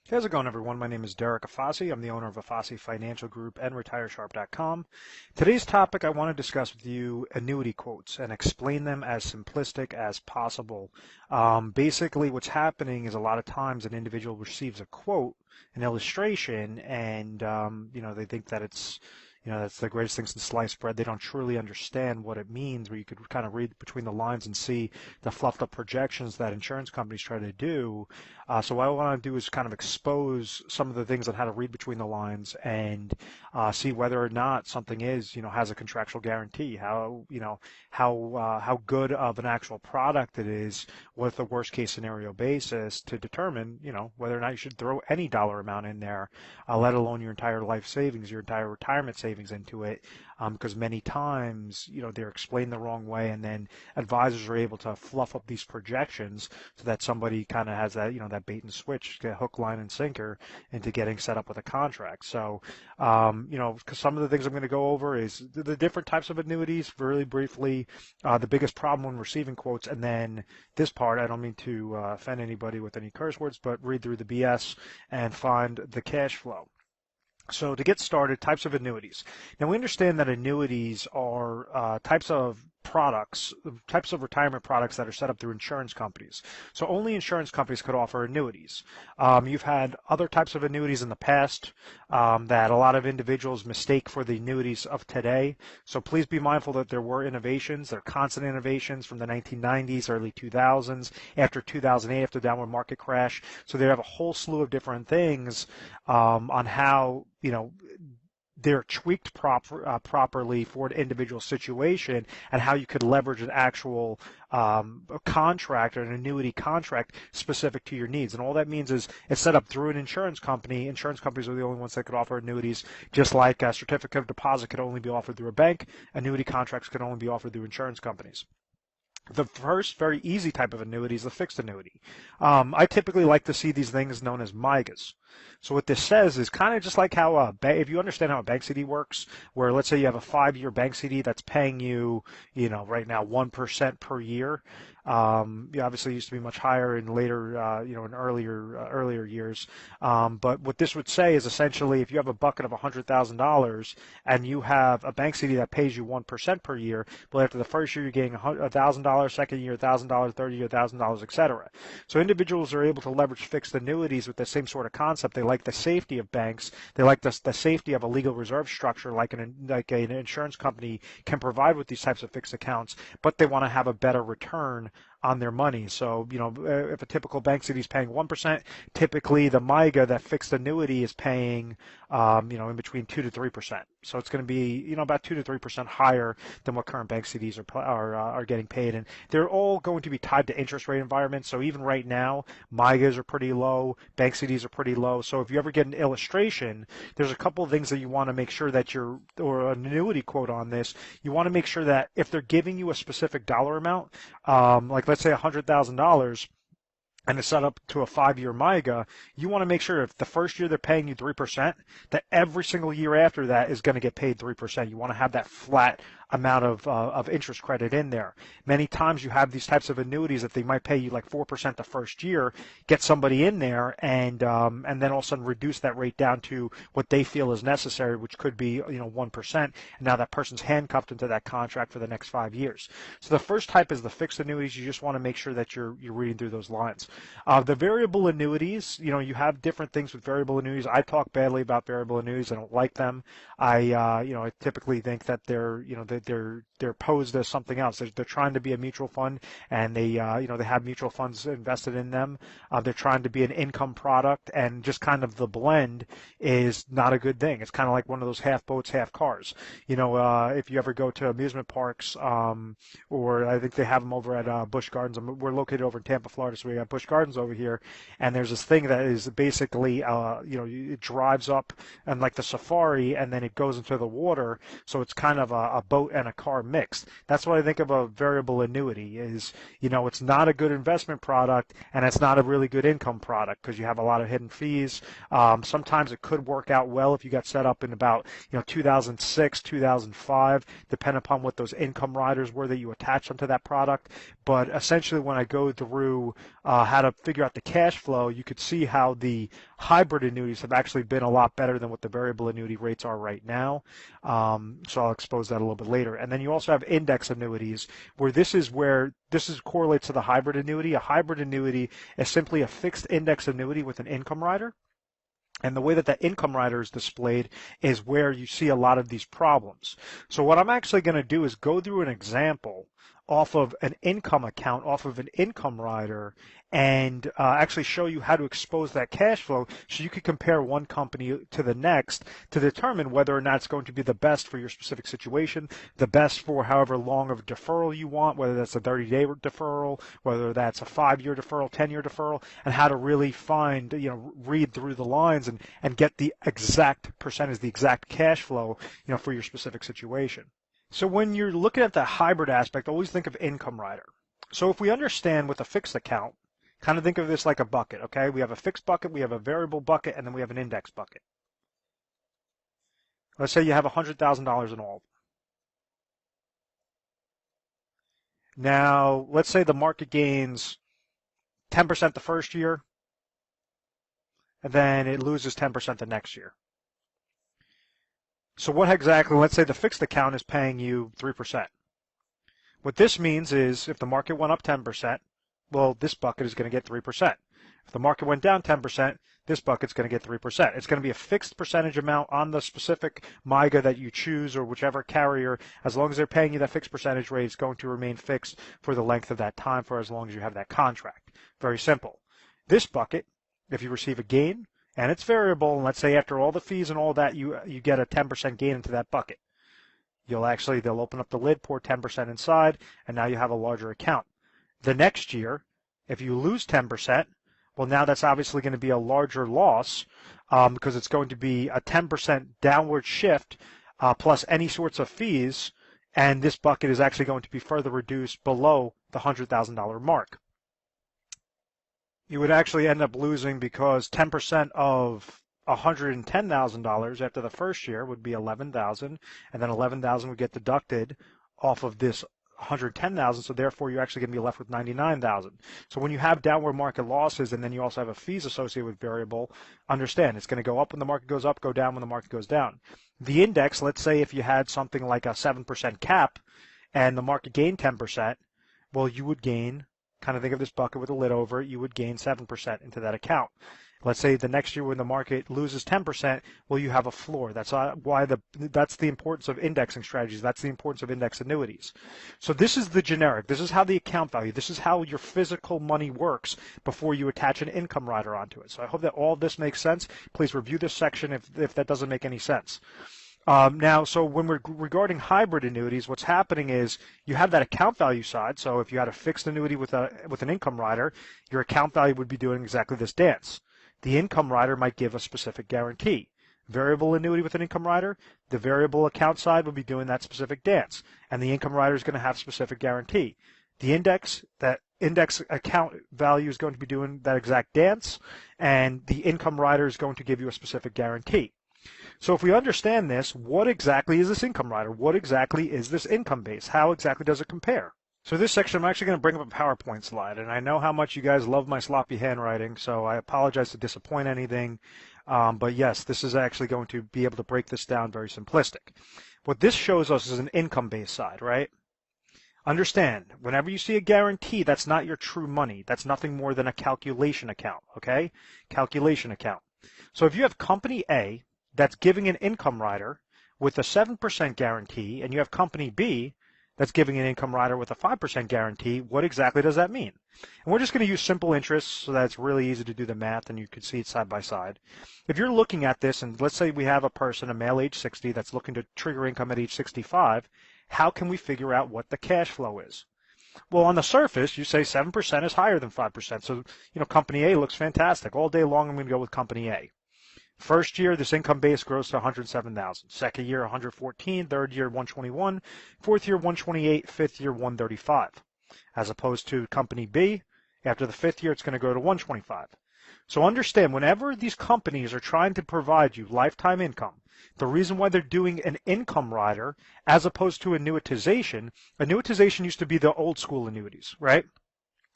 How's it going, everyone? My name is Derek Afasi. I'm the owner of Afasi Financial Group and RetireSharp.com. Today's topic, I want to discuss with you annuity quotes and explain them as simplistic as possible. Basically, what's happening is a lot of times an individual receives a quote, an illustration, and they think that that's the greatest thing since sliced bread. They don't truly understand what it means, where you could kind of read between the lines and see the fluffed up projections that insurance companies try to do. So what I want to do is kind of expose some of the things on how to read between the lines and see whether or not something has a contractual guarantee, how good of an actual product it is with a worst case scenario basis to determine, whether or not you should throw any dollar amount in there, let alone your entire life savings, your entire retirement savings into it, because many times, they're explained the wrong way, and then advisors are able to fluff up these projections so that somebody kind of has that, that bait and switch, get hook, line, and sinker into getting set up with a contract. So, because some of the things I'm going to go over is the different types of annuities, really briefly, the biggest problem when receiving quotes, and then this part, I don't mean to offend anybody with any curse words, but read through the BS and find the cash flow. So to get started, types of annuities. Now we understand that annuities are types of products, types of retirement products that are set up through insurance companies. So only insurance companies could offer annuities. You've had other types of annuities in the past that a lot of individuals mistake for the annuities of today. So please be mindful that there were innovations, there are constant innovations from the 1990s, early 2000s, after 2008, after the downward market crash. So they have a whole slew of different things on how they're tweaked properly for an individual situation and how you could leverage an actual contract or an annuity contract specific to your needs. And all that means is it's set up through an insurance company. Insurance companies are the only ones that could offer annuities, just like a certificate of deposit could only be offered through a bank. Annuity contracts could only be offered through insurance companies. The first very easy type of annuity is the fixed annuity. I typically like to see these things known as MIGAs. So what this says is kind of just like how if you understand how a bank CD works, where let's say you have a 5-year bank CD that's paying you, right now 1% per year. Obviously it used to be much higher in later, in earlier years. But what this would say is essentially if you have a bucket of $100,000 and you have a bank CD that pays you 1% per year, well, after the first year you're getting $1,000, second year $1,000, third year $1,000, etc. So individuals are able to leverage fixed annuities with the same sort of concept. They like the safety of banks. They like the safety of a legal reserve structure like an insurance company can provide with these types of fixed accounts, but they want to have a better return on their money. So, if a typical bank CD is paying 1%, typically the MIGA, that fixed annuity, is paying, in between 2 to 3%. So it's going to be, about 2 to 3% higher than what current bank CDs are getting paid. And they're all going to be tied to interest rate environments. So even right now, MIGAs are pretty low, bank CDs are pretty low. So if you ever get an illustration, there's a couple of things that you want to make sure that or an annuity quote on this, you want to make sure that if they're giving you a specific dollar amount, like let's say $100,000, and it's set up to a 5-year MIGA, you want to make sure if the first year they're paying you 3%, that every single year after that is going to get paid 3%. You want to have that flat amount of interest credit in there. Many times you have these types of annuities that they might pay you like 4% the first year, get somebody in there, and then all of a sudden reduce that rate down to what they feel is necessary, which could be 1%. And now that person's handcuffed into that contract for the next 5 years. So the first type is the fixed annuities. You just want to make sure that you're reading through those lines. The variable annuities, you have different things with variable annuities. I talk badly about variable annuities. I don't like them. I typically think that they're posed as something else. They're trying to be a mutual fund, and they have mutual funds invested in them. They're trying to be an income product, and just kind of the blend is not a good thing. It's kind of like one of those half boats, half cars. If you ever go to amusement parks, or I think they have them over at Busch Gardens. We're located over in Tampa, Florida, so we got Busch Gardens over here, and there's this thing that is basically, it drives up and like the safari, and then it goes into the water, so it's kind of a boat and a car mixed. That's what I think of a variable annuity is, it's not a good investment product, and it's not a really good income product because you have a lot of hidden fees. Sometimes it could work out well if you got set up in about 2006, 2005, depending upon what those income riders were that you attached onto that product. But essentially, when I go through how to figure out the cash flow, you could see how the hybrid annuities have actually been a lot better than what the variable annuity rates are right now. So I'll expose that a little bit later. And then you also have index annuities, where this is correlates to the hybrid annuity. A hybrid annuity is simply a fixed index annuity with an income rider. And the way that income rider is displayed is where you see a lot of these problems. So what I'm actually going to do is go through an example off of an income account, off of an income rider, and actually show you how to expose that cash flow so you can compare one company to the next to determine whether or not it's going to be the best for your specific situation, the best for however long of a deferral you want, whether that's a 30-day deferral, whether that's a 5-year deferral, 10-year deferral, and how to really find, read through the lines and get the exact percentage, the exact cash flow, for your specific situation. So when you're looking at the hybrid aspect, always think of income rider. So if we understand with a fixed account, kind of think of this like a bucket, okay? We have a fixed bucket, we have a variable bucket, and then we have an index bucket. Let's say you have $100,000 in all. Now, let's say the market gains 10% the first year, and then it loses 10% the next year. So what exactly, let's say the fixed account is paying you 3%. What this means is if the market went up 10%, well, this bucket is going to get 3%. If the market went down 10%, this bucket's going to get 3%. It's going to be a fixed percentage amount on the specific MYGA that you choose or whichever carrier. As long as they're paying you that fixed percentage rate, it's going to remain fixed for the length of that time for as long as you have that contract. Very simple. This bucket, if you receive a gain, and it's variable, and let's say after all the fees and all that, you get a 10% gain into that bucket. They'll open up the lid, pour 10% inside, and now you have a larger account. The next year, if you lose 10%, well, now that's obviously going to be a larger loss because it's going to be a 10% downward shift plus any sorts of fees, and this bucket is actually going to be further reduced below the $100,000 mark. You would actually end up losing because 10% of $110,000 after the first year would be $11,000, and then $11,000 would get deducted off of this $110,000, so therefore you're actually going to be left with $99,000. So when you have downward market losses and then you also have a fees associated with variable, understand it's going to go up when the market goes up, go down when the market goes down. The index, let's say if you had something like a 7% cap and the market gained 10%, well, you would gain, kind of think of this bucket with a lid over it, you would gain 7% into that account. Let's say the next year when the market loses 10%, well, you have a floor. That's the importance of indexing strategies. That's the importance of index annuities. So this is the generic. This is how the account value, this is how your physical money works before you attach an income rider onto it. So I hope that all of this makes sense. Please review this section if that doesn't make any sense. Now, so when we're regarding hybrid annuities, what's happening is you have that account value side. So if you had a fixed annuity with an income rider, your account value would be doing exactly this dance. The income rider might give a specific guarantee. Variable annuity with an income rider, the variable account side will be doing that specific dance, and the income rider is going to have specific guarantee. That index account value is going to be doing that exact dance, and the income rider is going to give you a specific guarantee. So if we understand this, what exactly is this income rider? What exactly is this income base? How exactly does it compare? So this section, I'm actually going to bring up a PowerPoint slide, and I know how much you guys love my sloppy handwriting, so I apologize to disappoint anything, but yes, this is actually going to be able to break this down very simplistic. What this shows us is an income-based side, right? Understand, whenever you see a guarantee, that's not your true money. That's nothing more than a calculation account, okay? Calculation account. So if you have Company A that's giving an income rider with a 7% guarantee, and you have Company B that's giving an income rider with a 5% guarantee, what exactly does that mean? And we're just going to use simple interest so that it's really easy to do the math and you can see it side by side. If you're looking at this, and let's say we have a person, a male age 60, that's looking to trigger income at age 65, how can we figure out what the cash flow is? Well, on the surface, you say 7% is higher than 5%. So, Company A looks fantastic. All day long, I'm going to go with Company A. First year, this income base grows to $107,000. Second year, $114,000. Third year, $121,000. Fourth year, $128,000. Fifth year, $135,000. As opposed to Company B, after the fifth year, it's going to go to $125,000. So understand, whenever these companies are trying to provide you lifetime income, the reason why they're doing an income rider as opposed to annuitization used to be the old school annuities, right?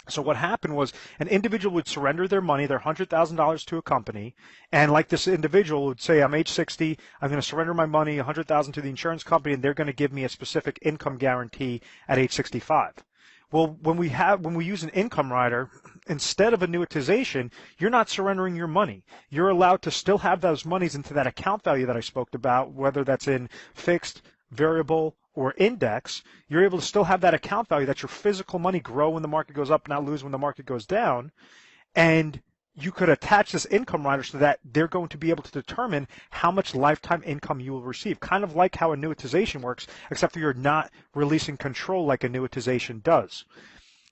So what happened was an individual would surrender their money, their $100,000 to a company, and like this individual would say, I'm age 60, I'm going to surrender my money, $100,000 to the insurance company, and they're going to give me a specific income guarantee at age 65. Well, when we use an income rider, instead of annuitization, you're not surrendering your money. You're allowed to still have those monies into that account value that I spoke about, whether that's in fixed, variable, or index. You're able to still have that account value, that your physical money grow when the market goes up, not lose when the market goes down. And you could attach this income rider so that they're going to be able to determine how much lifetime income you will receive, kind of like how annuitization works, except that you're not releasing control like annuitization does.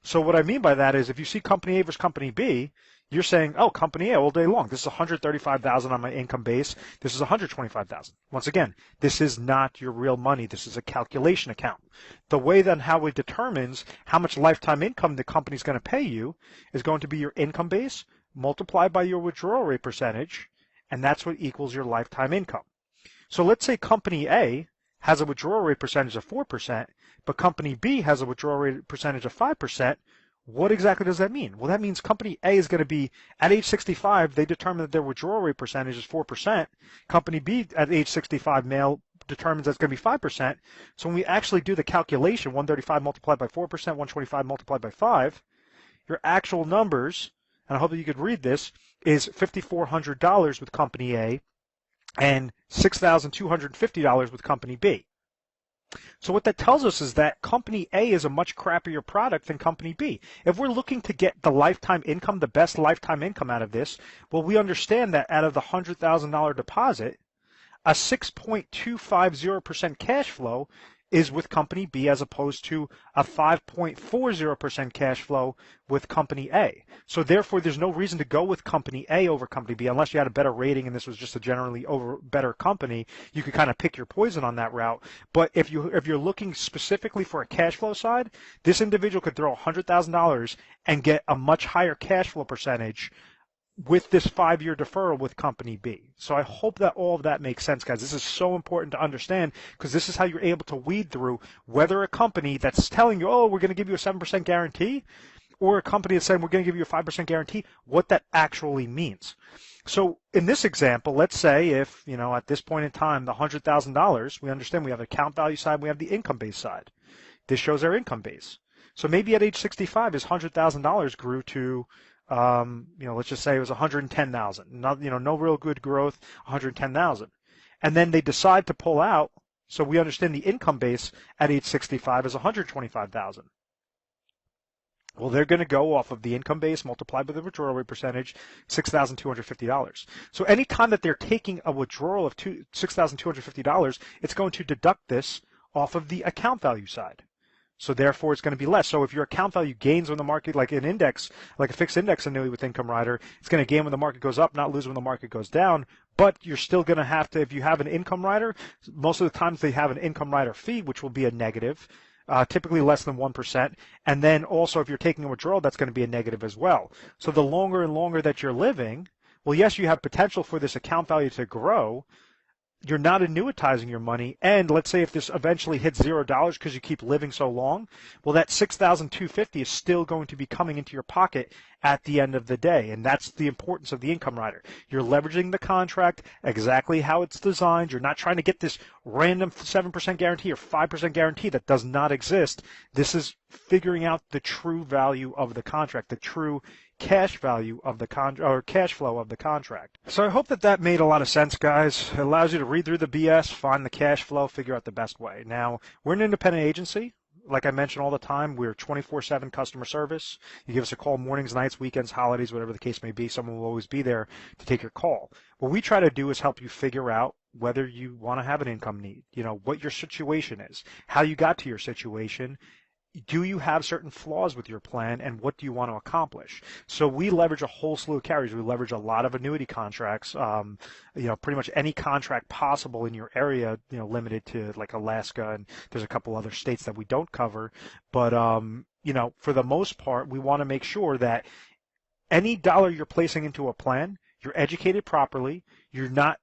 So what I mean by that is if you see company A versus company B, you're saying, oh, company A all day long. This is $135,000 on my income base. This is $125,000. Once again, this is not your real money. This is a calculation account. The way then how it determines how much lifetime income the company is going to pay you is going to be your income base multiplied by your withdrawal rate percentage, and that's what equals your lifetime income. So let's say company A has a withdrawal rate percentage of 4%, but company B has a withdrawal rate percentage of 5%. What exactly does that mean? Well, that means company A is going to be, at age 65, they determine that their withdrawal rate percentage is 4%. Company B at age 65 male determines that's going to be 5%. So when we actually do the calculation, 135 multiplied by 4%, 125 multiplied by 5, your actual numbers, and I hope that you could read this, is $5,400 with company A and $6,250 with company B. So what that tells us is that company A is a much crappier product than company B. If we're looking to get the lifetime income, the best lifetime income out of this, well, we understand that out of the $100,000 deposit, a 6.250% cash flow is with company B as opposed to a 5.40% cash flow with company A. So therefore, there's no reason to go with company A over company B unless you had a better rating and this was just a generally better company. You could kind of pick your poison on that route. But if you're looking specifically for a cash flow side, this individual could throw $100,000 and get a much higher cash flow percentage with this 5-year deferral with company B. So I hope that all of that makes sense, guys. This is so important to understand because this is how you're able to weed through whether a company that's telling you, oh, we're going to give you a 7% guarantee, or a company that's saying we're going to give you a 5% guarantee, what that actually means. So in this example, let's say if, at this point in time, the $100,000, we understand we have the account value side, we have the income base side. This shows our income base. So maybe at age 65, his $100,000 grew to let's just say it was 110,000. No real good growth, 110,000. And then they decide to pull out. So we understand the income base at age 65 is 125,000. Well, they're going to go off of the income base multiplied by the withdrawal rate percentage, $6,250. So anytime that they're taking a withdrawal of $6,250, it's going to deduct this off of the account value side. So therefore, it's going to be less. So if your account value gains when the market, like an index, like a fixed index annuity with income rider, it's going to gain when the market goes up, not lose when the market goes down. But you're still going to have to, if you have an income rider, most of the times they have an income rider fee, which will be a negative, typically less than 1%. And then also if you're taking a withdrawal, that's going to be a negative as well. So the longer and longer that you're living, well, yes, you have potential for this account value to grow. You're not annuitizing your money, and let's say if this eventually hits $0 because you keep living so long, well, that $6,250 is still going to be coming into your pocket at the end of the day, and that's the importance of the income rider. You're leveraging the contract exactly how it's designed. You're not trying to get this random 7% guarantee or 5% guarantee that does not exist. This is figuring out the true value of the contract, the true cash value of the or cash flow of the contract. So I hope that made a lot of sense, guys. It allows you to read through the BS, find the cash flow, figure out the best way. Now, we're an independent agency. Like I mentioned all the time, we're 24/7 customer service. You give us a call mornings, nights, weekends, holidays, whatever the case may be. Someone will always be there to take your call. What we try to do is help you figure out whether you want to have an income need, what your situation is, how you got to your situation. Do you have certain flaws with your plan, and what do you want to accomplish? So we leverage a whole slew of carriers. We leverage a lot of annuity contracts, pretty much any contract possible in your area, limited to like Alaska, and there's a couple other states that we don't cover. But, for the most part, we want to make sure that any dollar you're placing into a plan, you're educated properly, you're not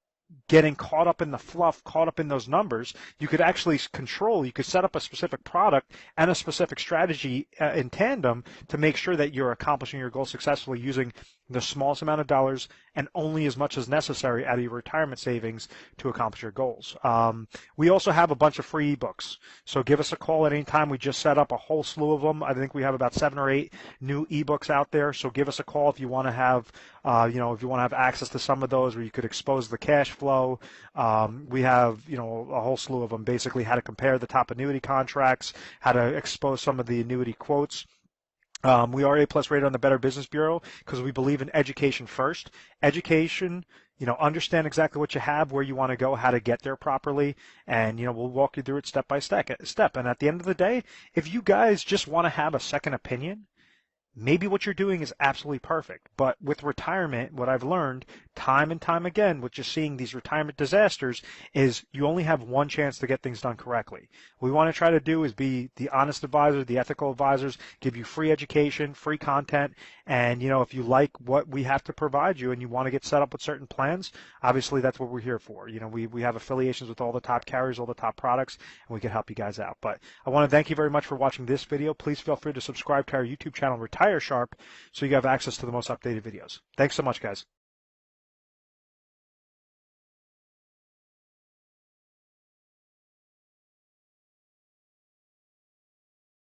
getting caught up in the fluff, caught up in those numbers. You could actually control, you could set up a specific product and a specific strategy in tandem to make sure that you're accomplishing your goal successfully using the smallest amount of dollars and only as much as necessary out of your retirement savings to accomplish your goals. We also have a bunch of free ebooks, so give us a call at any time. We just set up a whole slew of them. I think we have about 7 or 8 new ebooks out there, so give us a call if you want to have if you want to have access to some of those where you could expose the cash flow. We have, a whole slew of them, basically how to compare the top annuity contracts, how to expose some of the annuity quotes. We are A+ rated on the Better Business Bureau because we believe in education first. Education, understand exactly what you have, where you want to go, how to get there properly, and, we'll walk you through it step by step. And at the end of the day, if you guys just want to have a second opinion, maybe what you're doing is absolutely perfect. But with retirement, what I've learned time and time again with just seeing these retirement disasters is you only have one chance to get things done correctly. What we want to try to do is be the honest advisor, the ethical advisors, give you free education, free content, and if you like what we have to provide you and you want to get set up with certain plans, obviously that's what we're here for. We have affiliations with all the top carriers, all the top products, and we can help you guys out. But I want to thank you very much for watching this video. Please feel free to subscribe to our YouTube channel, Retire Sharp, so you have access to the most updated videos. Thanks so much, guys.